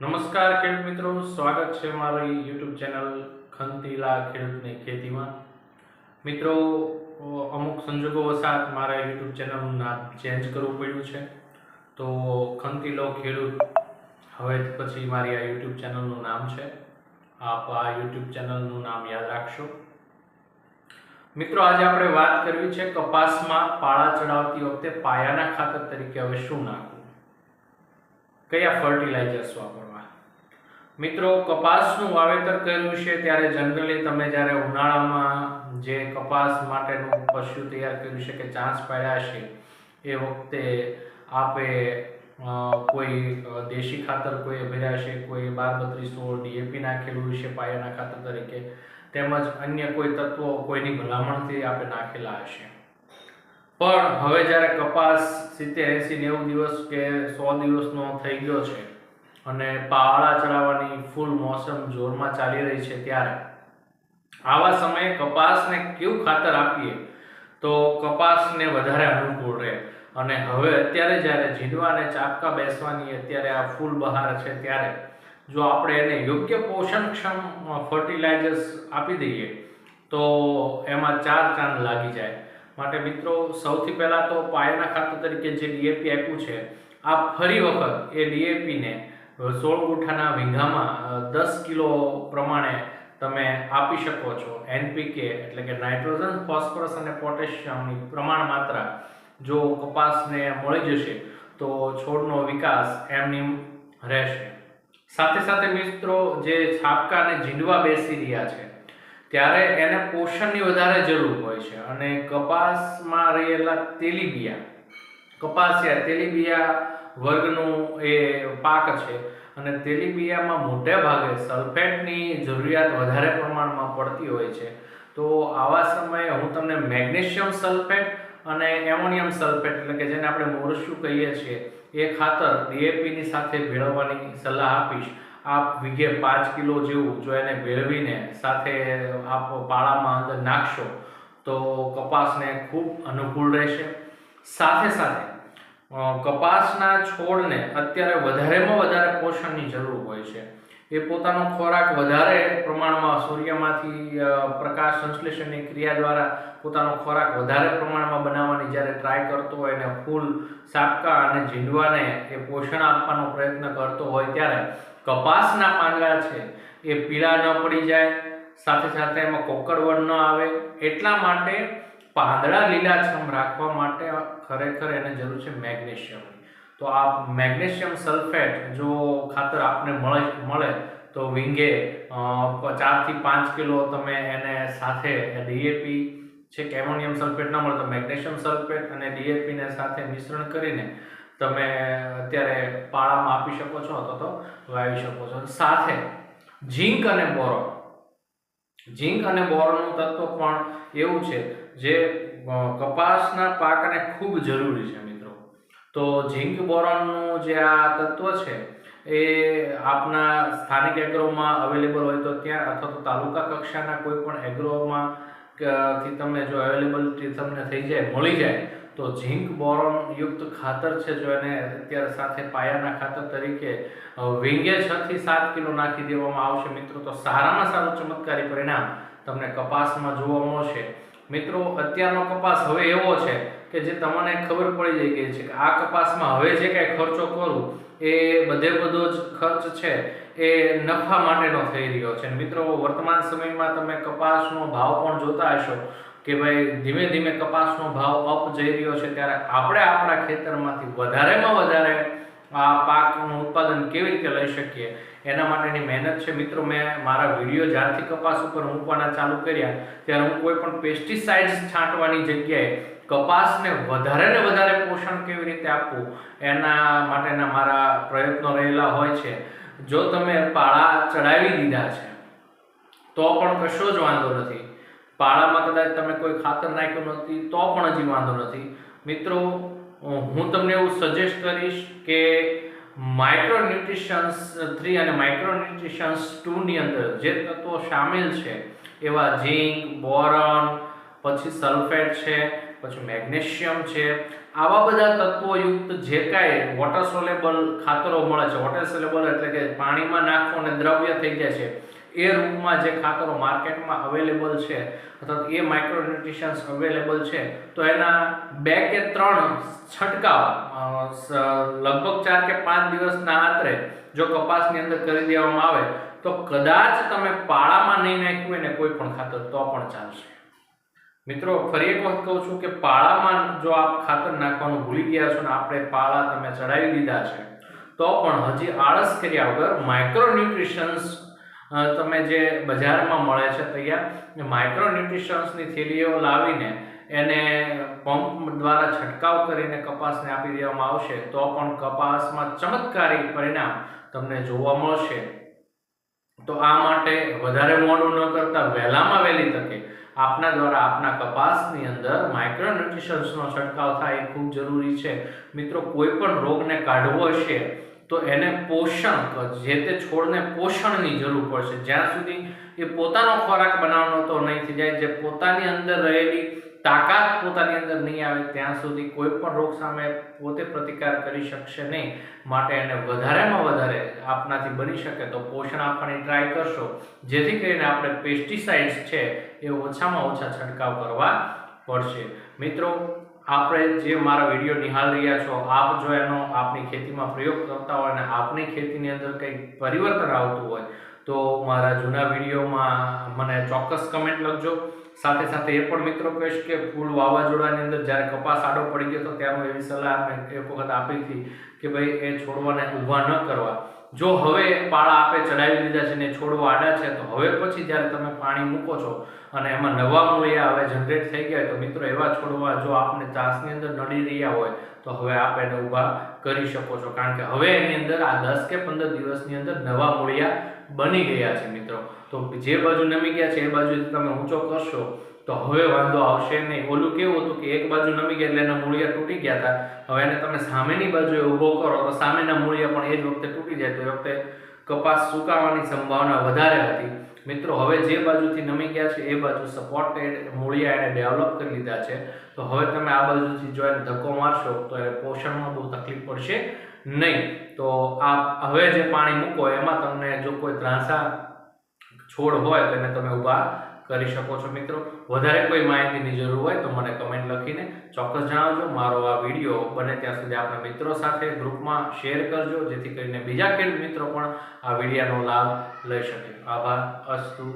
નમસ્કાર ખેડૂત મિત્રો, સ્વાગત છે મારી યુટ્યુબ ચેનલ ખંતીલા ખેડૂતની ખેતીમાં. મિત્રો, અમુક સંજોગો વસાત મારા યુટ્યુબ ચેનલનું નામ ચેન્જ કરવું પડ્યું છે. તો ખંતીલો ખેડૂત હવે પછી મારી આ યુટ્યુબ ચેનલનું નામ છે. આપ આ યુટ્યુબ ચેનલનું નામ યાદ રાખશો. મિત્રો, આજે આપણે વાત કરવી છે કપાસમાં પાળા ચડાવતી વખતે પાયાના ખાતર તરીકે હવે શું નાખવું, કયા ફર્ટિલાઇઝર્સ વાપરવા. મિત્રો, કપાસનું વાવેતર કર્યું છે ત્યારે જનરલી તમે જ્યારે ઉનાળામાં જે કપાસ માટેનું પશુ તૈયાર કર્યું છે કે ચાંસ પાડ્યા છે એ વખતે આપે કોઈ દેશી ખાતર કોઈ ભર્યા છે, કોઈ 12-32-16 ડીએપી નાખેલું છે પાયાના ખાતર તરીકે, તેમજ અન્ય કોઈ તત્વો કોઈની ભલામણથી આપણે નાખેલા હશે. પણ હવે જ્યારે કપાસ 70, 80, 90 દિવસ કે 100 દિવસનો થઈ ગયો છે અને પાળા ચડાવવાની ફૂલ મોસમ જોરમાં ચાલી રહી છે, ત્યારે આવા સમયે કપાસને કેવું ખાતર આપીએ તો કપાસને વધારે અનુકૂળ રહે. અને હવે અત્યારે જ્યારે જીંડવા અને ચાપકા બેસવાની અત્યારે આ ફૂલ બહાર છે, ત્યારે જો આપણે એને યોગ્ય પોષણક્ષમ ફર્ટિલાઇઝર્સ આપી દઈએ તો એમાં 4 ચાંદ લાગી જાય. માટે મિત્રો, સૌથી પહેલાં તો પાયાના ખાતર તરીકે જે ડીએપી આપ્યું છે, આ ફરી વખત એ ડીએપીને 16 ગુઠાના વીઘામાં 10 કિલો પ્રમાણે તમે આપી શકો છો. એનપીકે એટલે કે નાઇટ્રોજન, ફોસ્ફરસ અને પોટેશિયમની પ્રમાણ માત્રા જો કપાસને મળી જશે તો છોડનો વિકાસ એમની રહેશે. સાથે સાથે મિત્રો, જે છાપકા અને જીંડવા બેસી રહ્યા છે ત્યારે એને પોષણની વધારે જરૂર હોય છે. અને કપાસમાં રહેલા તેલીબિયા, કપાસિયા તેલીબિયા વર્ગનું એ પાક છે અને તેલીબિયામાં મોટે ભાગે સલ્ફેટની જરૂરિયાત વધારે પ્રમાણમાં પડતી હોય છે. તો આવા સમયે હું તમને મેગ્નેશિયમ સલ્ફેટ અને એમોનિયમ સલ્ફેટ એટલે કે જેને આપણે મોરસ્યું કહીએ છીએ એ ખાતર ડીએપીની સાથે ભેળવવાની સલાહ આપીશ. આપ વીઘે 5 કિલો જેવું જો એને ભેળવીને સાથે આપ પાળામાં અંદર નાખશો તો કપાસને ખૂબ અનુકૂળ રહેશે. સાથે સાથે કપાસના છોડને અત્યારે વધારેમાં વધારે પોષણની જરૂર હોય છે. એ પોતાનો ખોરાક વધારે પ્રમાણમાં સૂર્યમાંથી પ્રકાશ સંશ્લેષણની ક્રિયા દ્વારા પોતાનો ખોરાક વધારે પ્રમાણમાં બનાવવાની જ્યારે ટ્રાય કરતો હોય અને ફૂલ સાપકા અને જીંડવાને એ પોષણ આપવાનો પ્રયત્ન કરતો હોય, ત્યારે કપાસના પાંદડા છે એ પીળા ન પડી જાય, સાથે સાથે એમાં કોકરવડ ન આવે, એટલા માટે પાંદડા લીલાછમ રાખવા માટે ખરેખર એને જરૂર છે મેગ્નેશિયમની. તો આ મેગ્નેશિયમ સલ્ફેટ જો ખાતર આપને મળે તો વીંગે 4 થી 5 કિલો તમે એને સાથે ડીએપી છે કે એમોનિયમ સલ્ફેટ ન મળે તો મેગ્નેશિયમ સલ્ફેટ અને ડીએપીને સાથે મિશ્રણ કરીને તમે અત્યારે પાળામાં આપી શકો છો અથવા તો વાવી શકો છો. સાથે ઝીંક અને બોરોન, ઝીંક અને બોરોનનું તત્વ પણ એવું છે જે કપાસના પાકને ખૂબ જરૂરી છે મિત્રો. તો ઝીંક બોરોનનું જે આ તત્વ છે એ આપના સ્થાનિક એગ્રોમાં અવેલેબલ હોય તો ત્યાં, અથવા તો તાલુકા કક્ષાના કોઈ પણ એગ્રોમાં થી તમને જો અવેલેબિલિટી તમને થઈ જાય, મળી જાય તો ઝીંક બોરોન યુક્ત ખાતર છે જો એને અત્યારે સાથે પાયાના ખાતર તરીકે વીંગે 6 થી 7 કિલો નાખી દેવામાં આવશે મિત્રો, તો સારામાં સારું ચમત્કારી પરિણામ તમને કપાસમાં જોવા મળશે. મિત્રો, અત્યારનો કપાસ હવે એવો છે કે જે તમને ખબર પડી ગઈ છે કે આ કપાસમાં હવે જે કાંઈ ખર્ચો કરું એ બધો જ ખર્ચ છે એ નફા માટેનો થઈ રહ્યો છે. મિત્રો, વર્તમાન સમયમાં તમે કપાસનો ભાવ પણ જોતા હશો કે ભાઈ ધીમે ધીમે કપાસનો ભાવ અપ જઈ રહ્યો છે, ત્યારે આપણે આપણા ખેતરમાંથી વધારેમાં વધારે આ પાકનું ઉત્પાદન કેવી રીતે લઈ શકીએ એના માટેની મહેનત છે. મિત્રો, મેં મારા વિડીયો જ્યારથી કપાસ ઉપર મૂકવાના ચાલુ કર્યા ત્યારે હું કોઈ પણ પેસ્ટિસાઇડ્સ છાંટવાની જગ્યાએ કપાસને વધારે ને વધારે પોષણ કેવી રીતે આપવું એના માટેના મારા પ્રયત્નો રહેલા હોય છે. જો તમે પાળા ચડાવી દીધા છે તો પણ કશો જ વાંધો નથી, પાળામાં કદાચ તમે કોઈ ખાતર નાખ્યું નથી તો પણ હજી વાંધો નથી. મિત્રો, હું તમને એવું સજેસ્ટ કરીશ કે માઇક્રોન્યુટ્રિશન્સ 3 અને માઇક્રોન્યુટ્રિશન્સ 2 ની અંદર જે તત્વો સામેલ છે એવા ઝીંક, બોરોન, પછી સલ્ફેટ છે, પછી મેગ્નેશિયમ છે, આવા બધા તત્વોયુક્ત જે કાંઈ વોટર સોલેબલ ખાતરો મળે છે, વોટર સોલેબલ એટલે કે પાણીમાં નાખો અને દ્રવ્ય થઈ જાય છે, એ રૂપમાં જે ખાતરો માર્કેટમાં અવેલેબલ છે અથવા એ માઇક્રોન્યુટ્રિશન્સ અવેલેબલ છે, તો એના 2 કે 3 છંટકાવ લગભગ 4 કે 5 દિવસના અંતરે જો કપાસની અંદર કરી દેવામાં આવે તો કદાચ તમે પાળામાં નહીં નાખ્યું હોય ને કોઈ પણ ખાતર તો પણ ચાલશે. મિત્રો ફરી એક વખત કહું છું કે પાળામાં જો આપ ખાતર નાખવાનું ભૂલી ગયા છો ને આપણે પાળા તમે ચડાવી દીધા છે તો પણ હજી આળસ કર્યા વગર માઇક્રોન્યુટ્રિશન્સ તમે જે બજારમાં મળે છે તૈયાર માઇક્રોન્યુટ્રિશન્સની થેલીઓ લાવીને એને પંપ દ્વારા છંટકાવ કરીને કપાસને આપી દેવામાં આવશે તો પણ કપાસમાં ચમત્કારી પરિણામ તમને જોવા મળશે. તો આ માટે વધારે મોડું ન કરતા વહેલામાં વહેલી તકે આપના દ્વારા આપના કપાસની અંદર માઇક્રોન્યુટ્રિશન્સનો છંટકાવ થાય એ ખૂબ જરૂરી છે. મિત્રો કોઈ પણ રોગને કાઢવો હશે તો એને પોષણ, જે તે છોડને પોષણની જરૂર પડશે. જ્યાં સુધી એ પોતાનો ખોરાક બનાવવાનો તો નહીં થઈ જાય, જે પોતાની અંદર રહેલી તાકાત પોતાની અંદર નહીં આવે ત્યાં સુધી કોઈ પણ રોગ સામે પોતે પ્રતિકાર કરી શકશે નહીં. માટે એને વધારેમાં વધારે આપનાથી બની શકે તો પોષણ આપવાની ટ્રાય કરશો, જેથી કરીને આપણે પેસ્ટિસાઇડ્સ છે એ ઓછામાં ઓછા છંટકાવ કરવા પડશે. મિત્રો આપણે જે મારા વિડીયો નિહાળી રહ્યા છો, આપ જો એનો આપની ખેતીમાં પ્રયોગ કરતા હોય અને આપની ખેતીની અંદર કંઈક પરિવર્તન આવતું હોય તો મારા જૂના વિડીયોમાં મને ચોક્કસ કમેન્ટ લખજો. સાથે સાથે એ પણ મિત્રો કહીશ કે ફૂલ વાવાઝોડાની અંદર જ્યારે કપાસ આડો પડી ગયો તો ત્યારનો એવી સલાહ મેં એક વખત આપી હતી કે ભાઈ એ છોડવાને ઊભા ન કરવા. જો હવે પાળા આપે ચડાવી દીધા છે ને છોડવા આડા છે તો હવે પછી જ્યારે તમે પાણી મૂકો છો અને એમાં નવા મૂળિયા હવે જનરેટ થઈ ગયા હોય તો મિત્રો એવા છોડવા જો આપને ચાસની અંદર નડી રહ્યા હોય તો હવે આપ એને ઊભા કરી શકો છો, કારણ કે હવે એની અંદર આ 10 કે 15 દિવસની અંદર નવા મૂળિયા બની ગયા છે. મિત્રો તો જે બાજુ નમી ગયા છે એ બાજુથી તમે ઊંચો કરશો તો હવે વાંધો આવશે નહીં. ઓલું કેવું હતું કે એક બાજુ નમી ગયા એટલે એના મૂળિયા તૂટી ગયા હતા, હવે એને તમે સામેની બાજુએ ઊભો કરો તો સામેના મૂળિયા પણ એ જ વખતે તૂટી જાય તો એ વખતે કપાસ સુકાવાની સંભાવના વધારે હતી. મિત્રો હવે જે બાજુથી નમી ગયા છે એ બાજુ સપોર્ટેડ મૂળિયા એને ડેવલપ કરી લીધા છે, તો હવે તમે આ બાજુથી જો એને ધક્કો મારશો તો એ પોષણમાં બહુ તકલીફ પડશે નહીં. તો આ હવે જે પાણી મૂકો એમાં તમને જો કોઈ ત્રાંસા છોડ હોય તો એને તમે ઊભા કરી શકો છો. મિત્રો વધારે કોઈ માહિતીની જરૂર હોય તો મને કમેન્ટ લખીને ચોક્કસ જણાવજો. મારો આ વિડીયો બને ત્યાં સુધી આપણા મિત્રો સાથે ગ્રુપમાં શેર કરજો, જેથી કરીને બીજા ખેડૂત મિત્રો પણ આ વિડીયોનો લાભ લઈ શકે. આભાર. અસ્તુ.